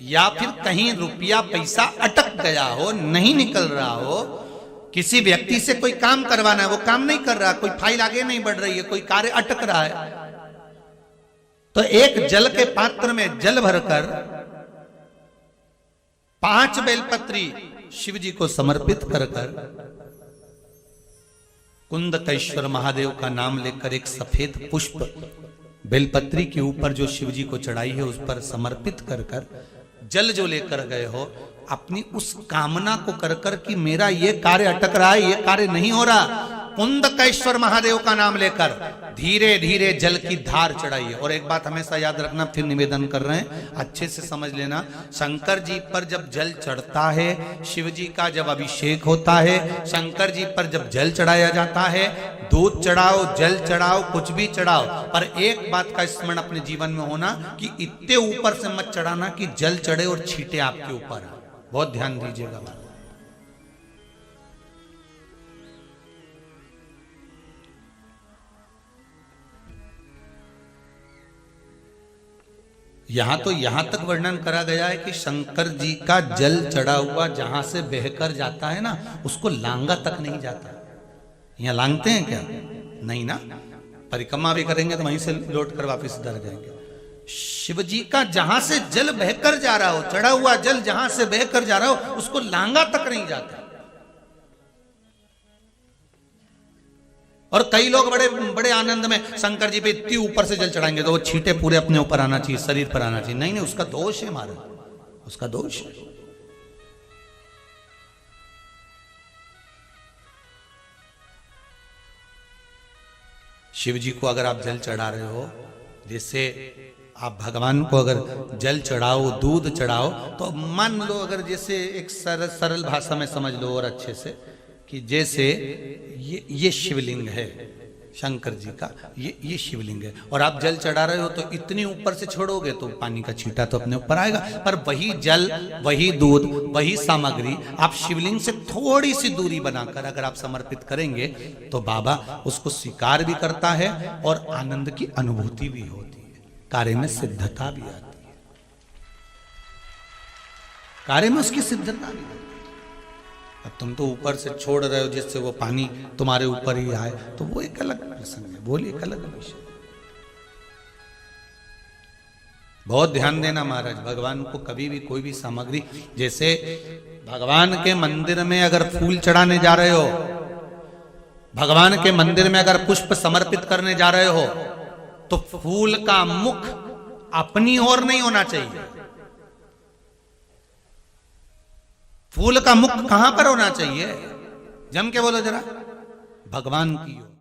या फिर कहीं रुपया पैसा अटक गया हो, नहीं निकल रहा हो, किसी व्यक्ति से कोई काम करवाना है, वो काम नहीं कर रहा, कोई फाइल आगे नहीं बढ़ रही है, कोई कार्य अटक रहा है, तो एक जल के पात्र में जल भरकर 5 बेलपत्री शिव जी को समर्पित कर कुंदकेश्वर महादेव का नाम लेकर एक सफेद पुष्प बेलपत्री के ऊपर जो शिव जी को चढ़ाई है उस पर समर्पित कर जल जो लेकर गए हो, अपनी उस कामना को कर कि मेरा ये कार्य अटक रहा है, ये कार्य नहीं हो रहा, कुंदकेश्वर महादेव का नाम लेकर धीरे धीरे जल की धार चढ़ाइए। और एक बात हमेशा याद रखना, फिर निवेदन कर रहे हैं, अच्छे से समझ लेना, शंकर जी पर जब जल चढ़ता है, शिव जी का जब अभिषेक होता है, शंकर जी पर जब जल चढ़ाया जाता है, दूध चढ़ाओ, जल चढ़ाओ, कुछ भी चढ़ाओ, पर एक बात का स्मरण अपने जीवन में होना कि इतने ऊपर से मत चढ़ाना कि जल चढ़े और छींटे आपके ऊपर। बहुत ध्यान दीजिएगा। यहां तक वर्णन करा गया है कि शंकर जी का जल चढ़ा हुआ जहां से बहकर जाता है ना, उसको लांगा तक नहीं जाता। यहां लांगते हैं क्या? नहीं ना, परिक्रमा भी करेंगे तो वहीं से लौट कर वापिस इधर जाएंगे। शिव जी का जहां से जल बहकर जा रहा हो, चढ़ा हुआ जल जहां से बहकर जा रहा हो, उसको लांगा तक नहीं जाता। और कई लोग बड़े बड़े आनंद में शंकर जी पे इतनी ऊपर से जल चढ़ाएंगे तो वो छींटे पूरे अपने ऊपर आना चाहिए, शरीर पर आना चाहिए। नहीं नहीं, उसका दोष है महाराज, उसका दोष है। शिव जी को अगर आप जल चढ़ा रहे हो, जैसे आप भगवान को अगर जल चढ़ाओ, दूध चढ़ाओ, तो मान लो अगर जैसे एक सरल भाषा में समझ लो और अच्छे से, कि जैसे ये शिवलिंग है शंकर जी का, ये शिवलिंग है, और आप जल चढ़ा रहे हो तो इतनी ऊपर से छोड़ोगे तो पानी का छींटा तो अपने ऊपर आएगा, पर वही जल, वही दूध, वही सामग्री आप शिवलिंग से थोड़ी सी दूरी बनाकर अगर आप समर्पित करेंगे तो बाबा उसको स्वीकार भी करता है और आनंद की अनुभूति भी होती है, कार्य में सिद्धता भी आती है, कार्य में उसकी सिद्धता भी होती है। अब तुम तो ऊपर से छोड़ रहे हो जिससे वो पानी तुम्हारे ऊपर ही आए, तो वो एक अलग प्रसंग है, वो एक अलग विषय। बहुत ध्यान देना महाराज, भगवान को कभी भी कोई भी सामग्री, जैसे भगवान के मंदिर में अगर फूल चढ़ाने जा रहे हो, भगवान के मंदिर में अगर पुष्प समर्पित करने जा रहे हो, तो फूल का मुख अपनी ओर नहीं होना चाहिए। फूल का मुख कहां पर होना चाहिए? जम के बोलो जरा, भगवान की ओर।